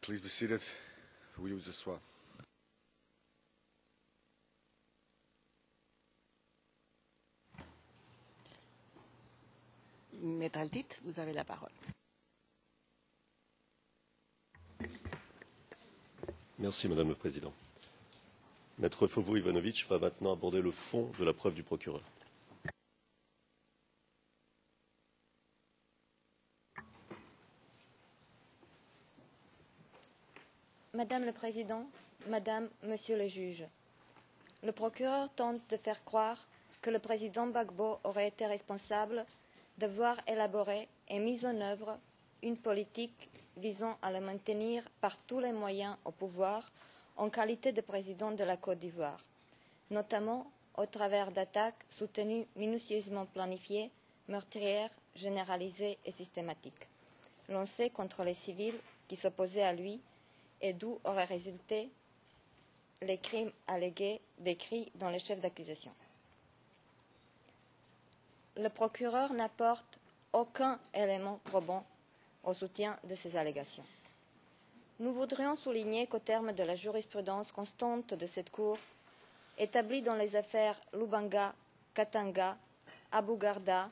Please be seated. We'll use the swap. Maître Altit, vous avez la parole. Merci, Madame le Président. Maître Fovo-Ivanovic va maintenant aborder le fond de la preuve du procureur. Madame le Président, Madame, Monsieur le juge, le procureur tente de faire croire que le président Gbagbo aurait été responsable d'avoir élaboré et mis en œuvre une politique visant à le maintenir par tous les moyens au pouvoir en qualité de président de la Côte d'Ivoire, notamment au travers d'attaques soutenues minutieusement planifiées, meurtrières, généralisées et systématiques, lancées contre les civils qui s'opposaient à lui et d'où auraient résulté les crimes allégués décrits dans les chefs d'accusation. Le procureur n'apporte aucun élément probant au soutien de ces allégations. Nous voudrions souligner qu'au terme de la jurisprudence constante de cette Cour, établie dans les affaires Lubanga, Katanga, Abu Garda,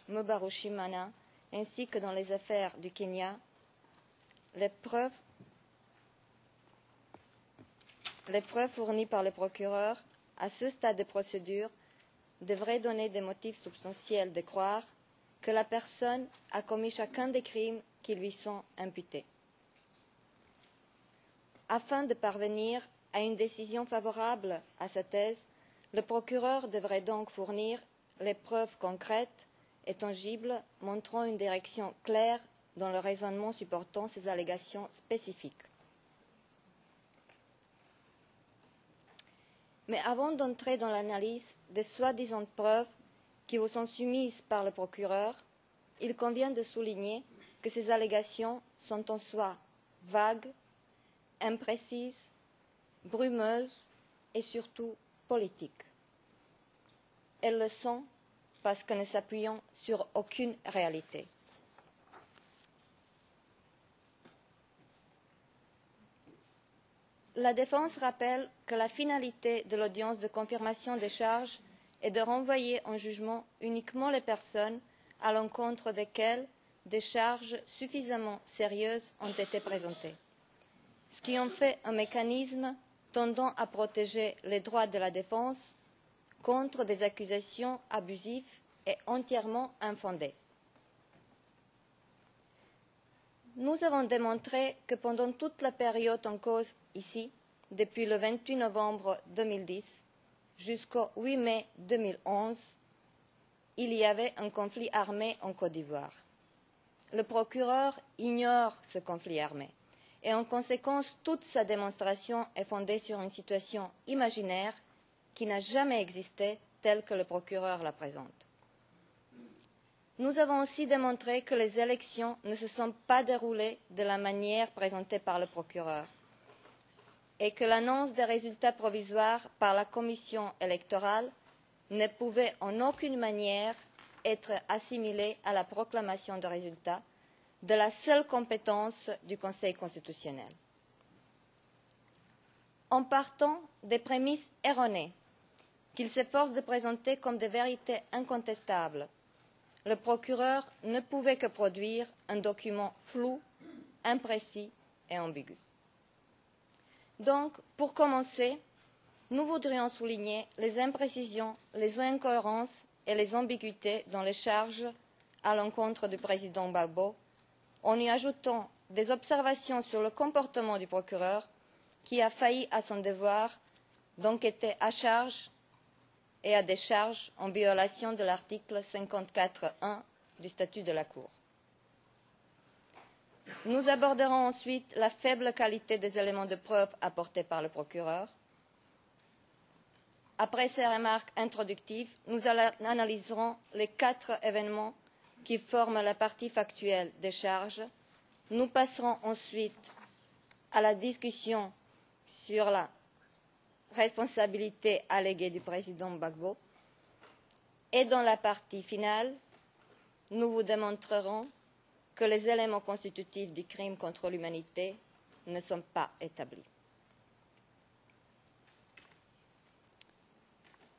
Mubarushimana, ainsi que dans les affaires du Kenya, les preuves fournies par le procureur à ce stade de procédure devraient donner des motifs substantiels de croire que la personne a commis chacun des crimes qui lui sont imputés. Afin de parvenir à une décision favorable à sa thèse, le procureur devrait donc fournir les preuves concrètes et tangibles montrant une direction claire dans le raisonnement supportant ces allégations spécifiques. Mais avant d'entrer dans l'analyse des soi-disant preuves qui vous sont soumises par le procureur, il convient de souligner que ces allégations sont en soi vagues, imprécises, brumeuses et surtout politiques. Elles le sont parce que ne s'appuyant sur aucune réalité. La défense rappelle que la finalité de l'audience de confirmation des charges est de renvoyer en jugement uniquement les personnes à l'encontre desquelles des charges suffisamment sérieuses ont été présentées, ce qui en fait un mécanisme tendant à protéger les droits de la défense contre des accusations abusives et entièrement infondées. Nous avons démontré que pendant toute la période en cause ici, depuis le 28 novembre 2010 jusqu'au 8 mai 2011, il y avait un conflit armé en Côte d'Ivoire. Le procureur ignore ce conflit armé et en conséquence, toute sa démonstration est fondée sur une situation imaginaire qui n'a jamais existé telle que le procureur la présente. Nous avons aussi démontré que les élections ne se sont pas déroulées de la manière présentée par le procureur et que l'annonce des résultats provisoires par la commission électorale ne pouvait en aucune manière être assimilée à la proclamation de résultats de la seule compétence du Conseil constitutionnel. En partant des prémices erronées qu'il s'efforce de présenter comme des vérités incontestables, le procureur ne pouvait que produire un document flou, imprécis et ambigu. Donc, pour commencer, nous voudrions souligner les imprécisions, les incohérences et les ambiguïtés dans les charges à l'encontre du président Gbagbo, en y ajoutant des observations sur le comportement du procureur qui a failli à son devoir d'enquêter à charge et à décharge en violation de l'article 54.1 du statut de la Cour. Nous aborderons ensuite la faible qualité des éléments de preuve apportés par le procureur. Après ces remarques introductives, nous analyserons les 4 événements qui forment la partie factuelle des charges. Nous passerons ensuite à la discussion sur la responsabilité alléguée du président Gbagbo. Et dans la partie finale, nous vous démontrerons que les éléments constitutifs du crime contre l'humanité ne sont pas établies.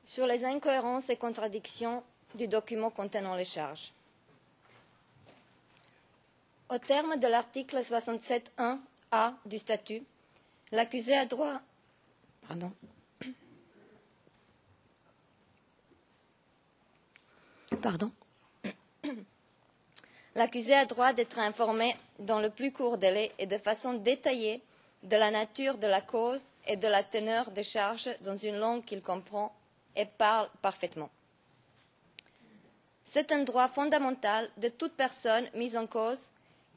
Sur les incohérences et contradictions du document contenant les charges. Au terme de l'article 67.1a du statut, l'accusé a droit L'accusé a droit d'être informé dans le plus court délai et de façon détaillée de la nature de la cause et de la teneur des charges dans une langue qu'il comprend et parle parfaitement. C'est un droit fondamental de toute personne mise en cause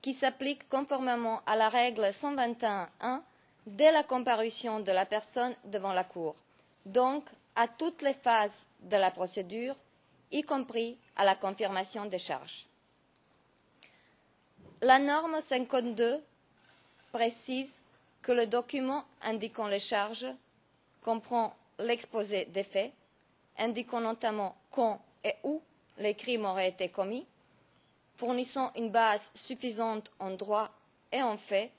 qui s'applique conformément à la règle 121.1 dès la comparution de la personne devant la Cour, donc à toutes les phases de la procédure, y compris à la confirmation des charges. La norme 52 précise que le document indiquant les charges comprend l'exposé des faits, indiquant notamment quand et où les crimes auraient été commis, fournissant une base suffisante en droit et en fait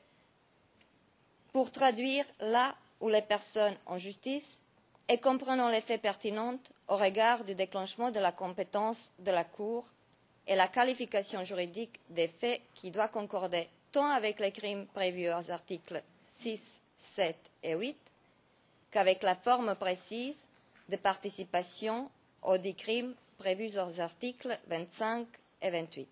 pour traduire là où les personnes en justice et comprenant les faits pertinents au regard du déclenchement de la compétence de la Cour et la qualification juridique des faits qui doit concorder tant avec les crimes prévus aux articles 6, 7 et 8 qu'avec la forme précise de participation aux dits crimes prévus aux articles 25 et 28.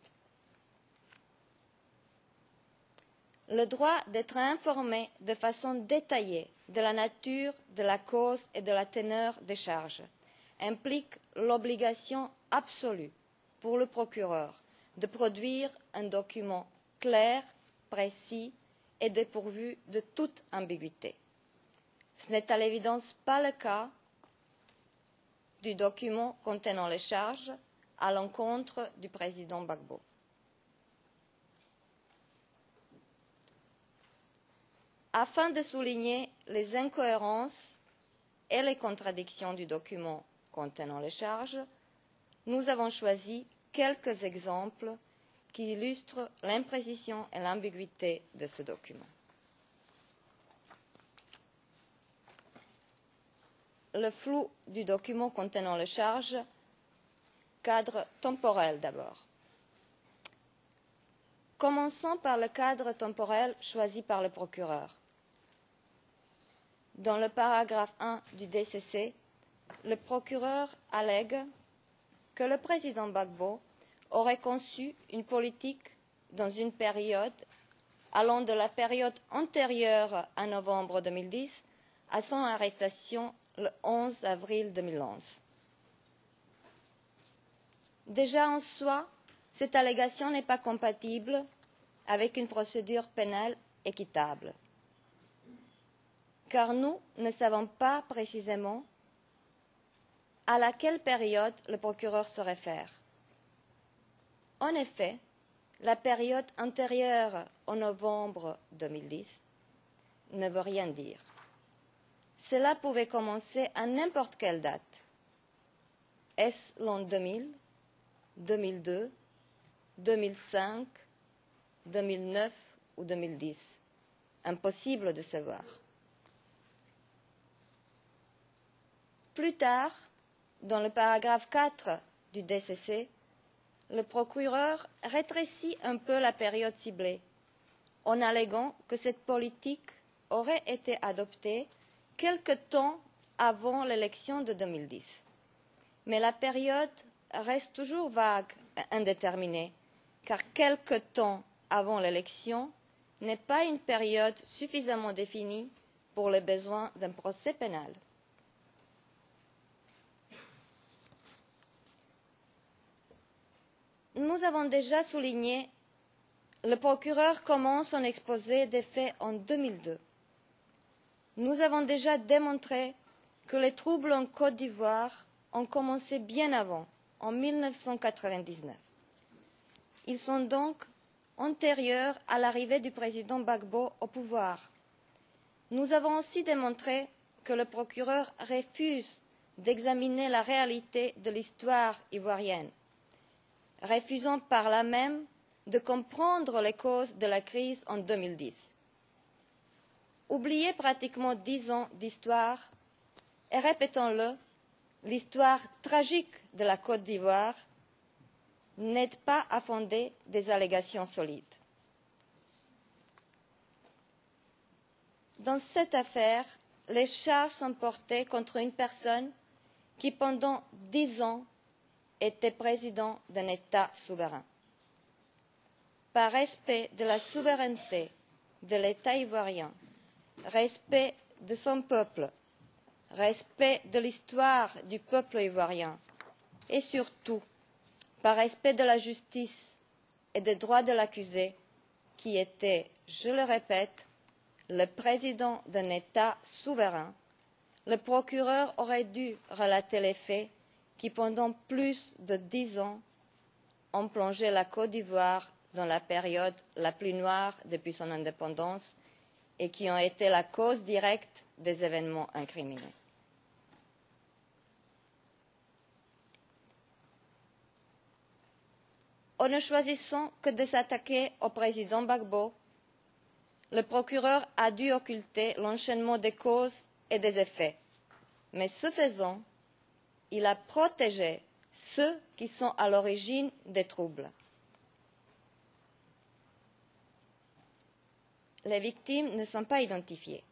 Le droit d'être informé de façon détaillée de la nature, de la cause et de la teneur des charges implique l'obligation absolue pour le procureur de produire un document clair, précis et dépourvu de toute ambiguïté. Ce n'est à l'évidence pas le cas du document contenant les charges à l'encontre du président Gbagbo. Afin de souligner les incohérences et les contradictions du document contenant les charges, nous avons choisi quelques exemples qui illustrent l'imprécision et l'ambiguïté de ce document. Le flou du document contenant les charges, cadre temporel d'abord. Commençons par le cadre temporel choisi par le procureur. Dans le paragraphe 1 du DCC, le procureur allègue que le président Gbagbo aurait conçu une politique dans une période allant de la période antérieure à novembre 2010 à son arrestation le 11 avril 2011. Déjà en soi, cette allégation n'est pas compatible avec une procédure pénale équitable, car nous ne savons pas précisément à laquelle période le procureur se réfère. En effet, la période antérieure au novembre 2010 ne veut rien dire. Cela pouvait commencer à n'importe quelle date. Est-ce l'an 2000, 2002, 2005, 2009 ou 2010? Impossible de savoir. Plus tard, dans le paragraphe 4 du DCC, le procureur rétrécit un peu la période ciblée en alléguant que cette politique aurait été adoptée quelque temps avant l'élection de 2010. Mais la période reste toujours vague et indéterminée, car quelque temps avant l'élection n'est pas une période suffisamment définie pour les besoins d'un procès pénal. Nous avons déjà souligné, le procureur commence son exposé des faits en 2002. Nous avons déjà démontré que les troubles en Côte d'Ivoire ont commencé bien avant, en 1999. Ils sont donc antérieurs à l'arrivée du président Gbagbo au pouvoir. Nous avons aussi démontré que le procureur refuse d'examiner la réalité de l'histoire ivoirienne, refusant par là même de comprendre les causes de la crise en 2010. oublié pratiquement 10 ans d'histoire et, répétons-le, l'histoire tragique de la Côte d'Ivoire n'aide pas à fonder des allégations solides. Dans cette affaire, les charges sont portées contre une personne qui, pendant 10 ans, était président d'un État souverain. Par respect de la souveraineté de l'État ivoirien, respect de son peuple, respect de l'histoire du peuple ivoirien et surtout par respect de la justice et des droits de l'accusé qui était, je le répète, le président d'un État souverain, le procureur aurait dû relater les faits qui, pendant plus de 10 ans, ont plongé la Côte d'Ivoire dans la période la plus noire depuis son indépendance et qui ont été la cause directe des événements incriminés. En ne choisissant que de s'attaquer au président Gbagbo, le procureur a dû occulter l'enchaînement des causes et des effets. Mais ce faisant, il a protégé ceux qui sont à l'origine des troubles. Les victimes ne sont pas identifiées.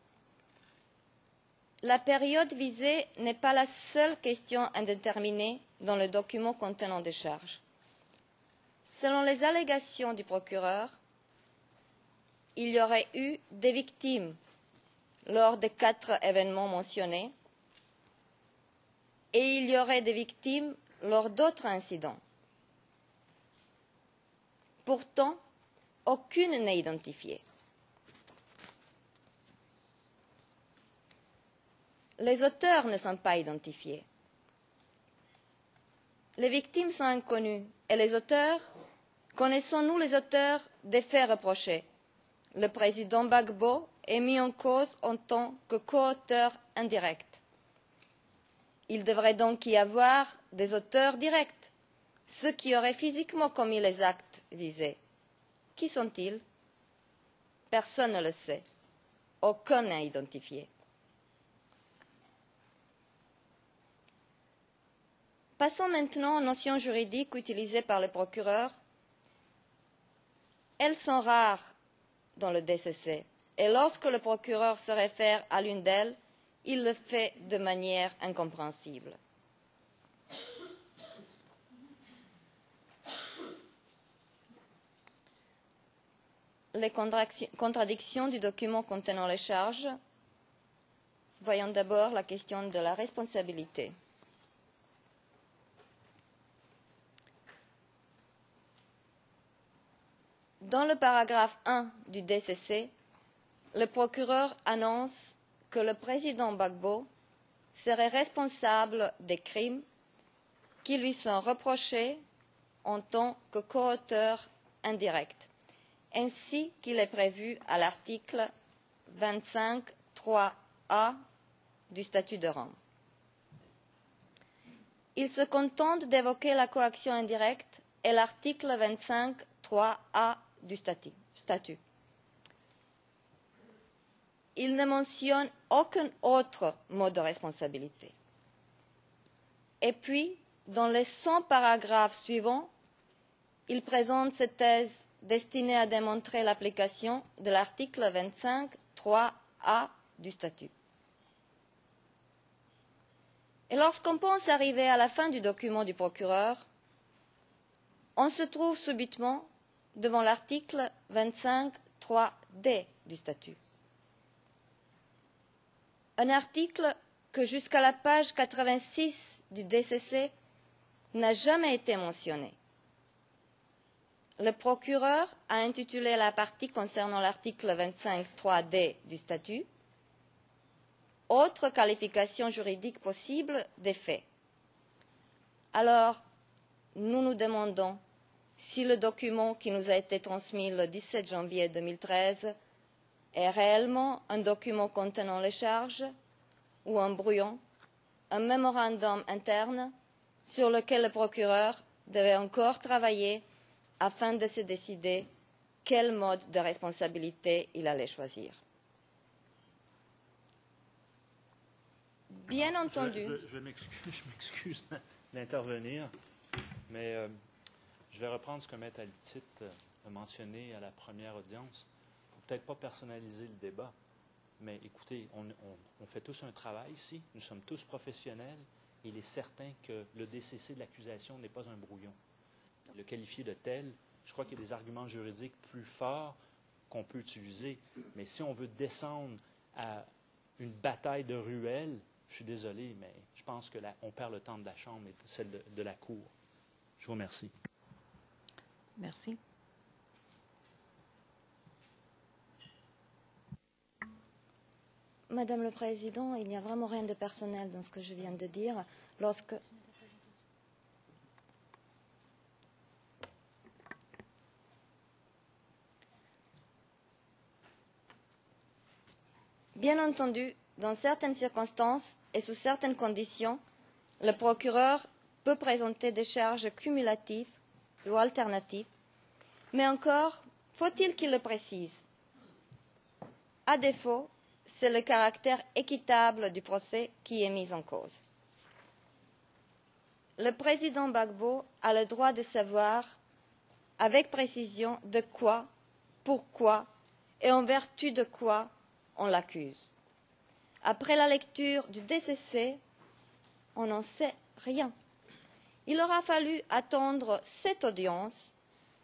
La période visée n'est pas la seule question indéterminée dans le document contenant des charges. Selon les allégations du procureur, il y aurait eu des victimes lors des 4 événements mentionnés et il y aurait des victimes lors d'autres incidents. Pourtant, aucune n'est identifiée. Les auteurs ne sont pas identifiés. Les victimes sont inconnues et les auteurs, connaissons-nous les auteurs des faits reprochés? Le président Gbagbo est mis en cause en tant que coauteur indirect. Il devrait donc y avoir des auteurs directs, ceux qui auraient physiquement commis les actes visés. Qui sont-ils? Personne ne le sait. Aucun n'est identifié. Passons maintenant aux notions juridiques utilisées par le procureur. Elles sont rares dans le DCC et lorsque le procureur se réfère à l'une d'elles, il le fait de manière incompréhensible. Les contradictions du document contenant les charges. Voyons d'abord la question de la responsabilité. Dans le paragraphe 1 du DCC, le procureur annonce que le président Gbagbo serait responsable des crimes qui lui sont reprochés en tant que coauteur indirect, ainsi qu'il est prévu à l'article 25.3a du statut de Rome. Il se contente d'évoquer la coaction indirecte et l'article 25.3a du statut. Il ne mentionne aucun autre mode de responsabilité. Et puis, dans les 100 paragraphes suivants, il présente cette thèse destinée à démontrer l'application de l'article 25.3a du statut. Et lorsqu'on pense arriver à la fin du document du procureur, on se trouve subitement devant l'article 25.3d du statut. Un article que jusqu'à la page 86 du DCC n'a jamais été mentionné. Le procureur a intitulé la partie concernant l'article 25.3d du statut « Autre qualification juridique possible des faits ». Alors, nous nous demandons si le document qui nous a été transmis le 17 janvier 2013 est réellement un document contenant les charges ou un brouillon, un mémorandum interne sur lequel le procureur devait encore travailler afin de se décider quel mode de responsabilité il allait choisir. Bien entendu. Je m'excuse d'intervenir, mais je vais reprendre ce que Maître Altit a mentionné à la première audience. Il ne faut peut-être pas personnaliser le débat, mais écoutez, on fait tous un travail ici, nous sommes tous professionnels, et il est certain que le DCC de l'accusation n'est pas un brouillon. Le qualifier de tel, je crois qu'il y a des arguments juridiques plus forts qu'on peut utiliser, mais si on veut descendre à une bataille de ruelles, je suis désolé, mais je pense qu'on perd le temps de la Chambre et celle de la Cour. Je vous remercie. Merci. Madame le Président, il n'y a vraiment rien de personnel dans ce que je viens de dire. Bien entendu, dans certaines circonstances et sous certaines conditions, le procureur peut présenter des charges cumulatives ou alternatives, mais encore faut-il qu'il le précise. À défaut, c'est le caractère équitable du procès qui est mis en cause. Le président Gbagbo a le droit de savoir avec précision de quoi, pourquoi et en vertu de quoi on l'accuse. Après la lecture du DCC, on n'en sait rien. Il aura fallu attendre cette audience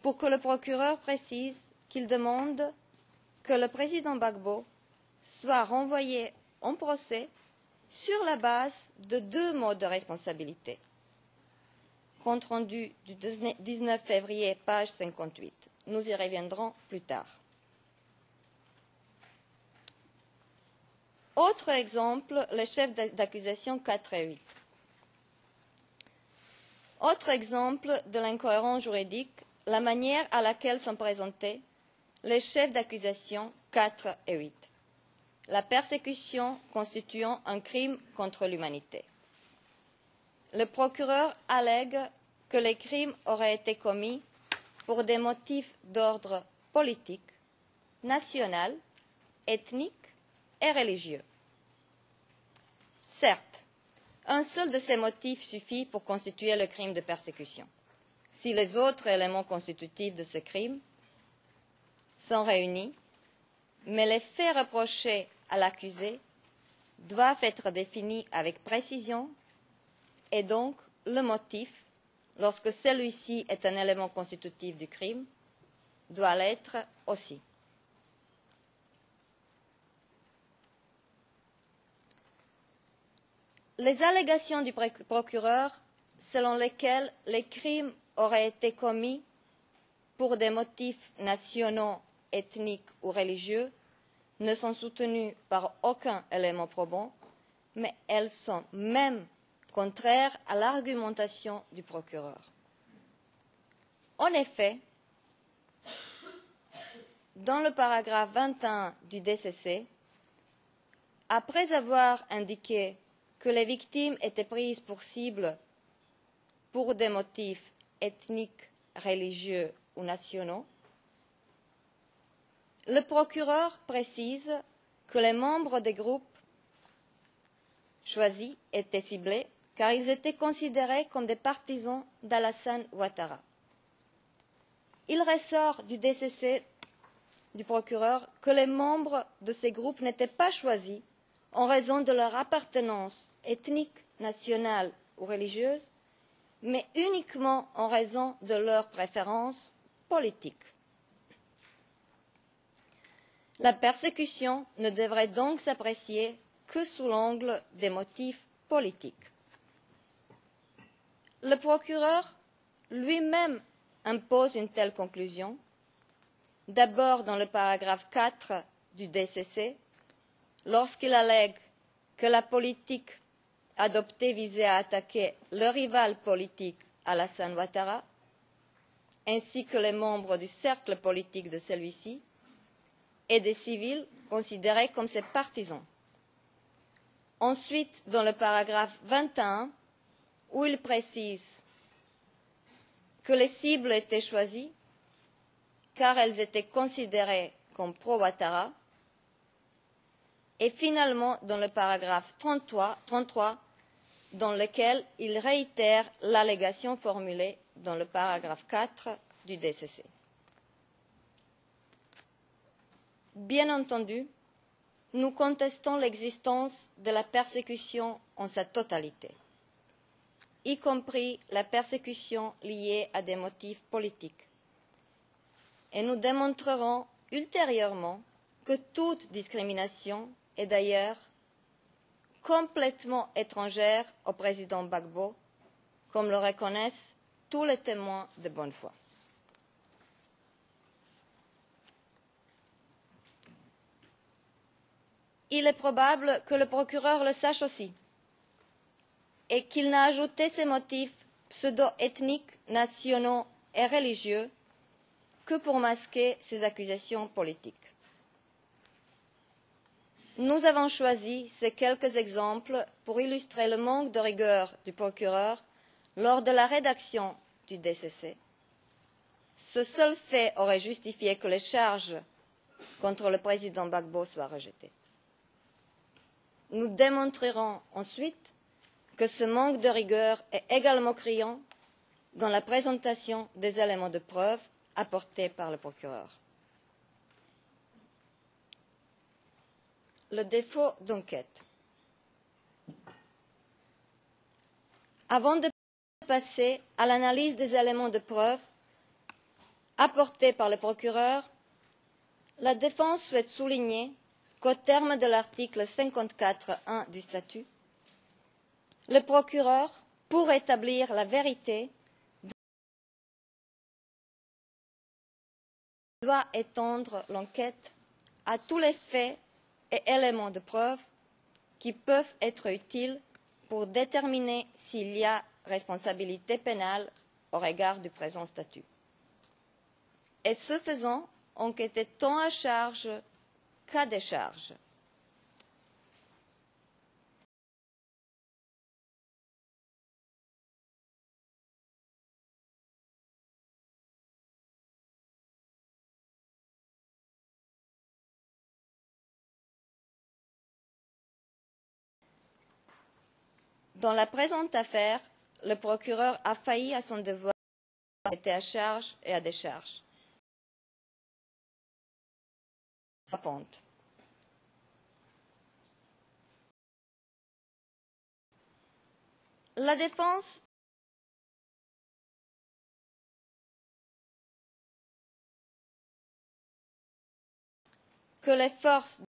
pour que le procureur précise qu'il demande que le président Gbagbo soit renvoyé en procès sur la base de 2 modes de responsabilité. Compte rendu du 19 février, page 58. Nous y reviendrons plus tard. Autre exemple, les chefs d'accusation 4 et 8. Autre exemple de l'incohérence juridique, la manière à laquelle sont présentés les chefs d'accusation 4 et 8. La persécution constituant un crime contre l'humanité. Le procureur allègue que les crimes auraient été commis pour des motifs d'ordre politique, national, ethnique et religieux. Certes, un seul de ces motifs suffit pour constituer le crime de persécution. Si les autres éléments constitutifs de ce crime sont réunis, mais les faits reprochés à l'accusé doivent être définis avec précision et donc le motif, lorsque celui-ci est un élément constitutif du crime, doit l'être aussi. Les allégations du procureur selon lesquelles les crimes auraient été commis pour des motifs nationaux, ethniques ou religieux ne sont soutenues par aucun élément probant, mais elles sont même contraires à l'argumentation du procureur. En effet, dans le paragraphe 21 du DCC, après avoir indiqué que les victimes étaient prises pour cible pour des motifs ethniques, religieux ou nationaux, le procureur précise que les membres des groupes choisis étaient ciblés car ils étaient considérés comme des partisans d'Alassane Ouattara. Il ressort du DCC du procureur que les membres de ces groupes n'étaient pas choisis en raison de leur appartenance ethnique, nationale ou religieuse, mais uniquement en raison de leurs préférences politiques. La persécution ne devrait donc s'apprécier que sous l'angle des motifs politiques. Le procureur lui-même impose une telle conclusion, d'abord dans le paragraphe 4 du DCC, lorsqu'il allègue que la politique adoptée visait à attaquer le rival politique Alassane Ouattara, ainsi que les membres du cercle politique de celui-ci, et des civils considérés comme ses partisans. Ensuite, dans le paragraphe 21, où il précise que les cibles étaient choisies car elles étaient considérées comme pro-Ouattara, et finalement dans le paragraphe 33 dans lequel il réitère l'allégation formulée dans le paragraphe 4 du DCC. Bien entendu, nous contestons l'existence de la persécution en sa totalité, y compris la persécution liée à des motifs politiques. Et nous démontrerons ultérieurement que toute discrimination est d'ailleurs complètement étrangère au président Gbagbo, comme le reconnaissent tous les témoins de bonne foi. Il est probable que le procureur le sache aussi et qu'il n'a ajouté ces motifs pseudo-ethniques, nationaux et religieux que pour masquer ses accusations politiques. Nous avons choisi ces quelques exemples pour illustrer le manque de rigueur du procureur lors de la rédaction du DCC. Ce seul fait aurait justifié que les charges contre le président Gbagbo soient rejetées. Nous démontrerons ensuite que ce manque de rigueur est également criant dans la présentation des éléments de preuve apportés par le procureur. Le défaut d'enquête. Avant de passer à l'analyse des éléments de preuve apportés par le procureur, la défense souhaite souligner qu'au terme de l'article 54.1 du statut, le procureur, pour établir la vérité, doit étendre l'enquête à tous les faits et éléments de preuve qui peuvent être utiles pour déterminer s'il y a responsabilité pénale au regard du présent statut. Et ce faisant, enquêter tant à charge qu'à décharge. Dans la présente affaire, le procureur a failli à son devoir d'enquêter à charge et à décharge. La défense que les forces de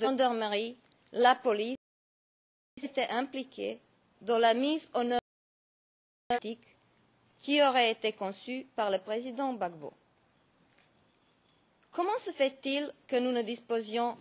gendarmerie, la police étaient impliquées dans la mise en œuvre politique qui aurait été conçue par le président Gbagbo. Comment se fait-il que nous ne disposions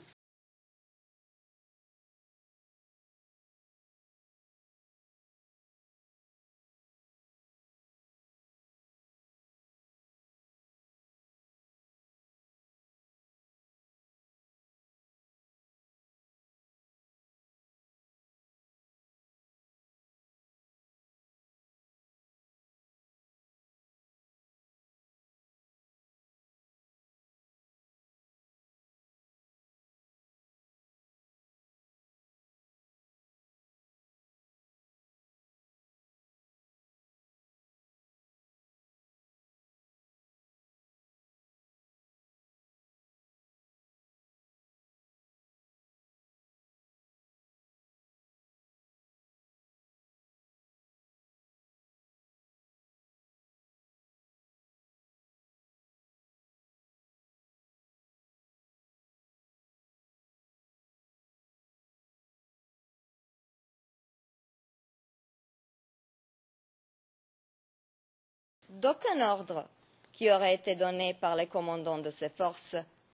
d'aucun ordre qui aurait été donné par les commandants de ces forces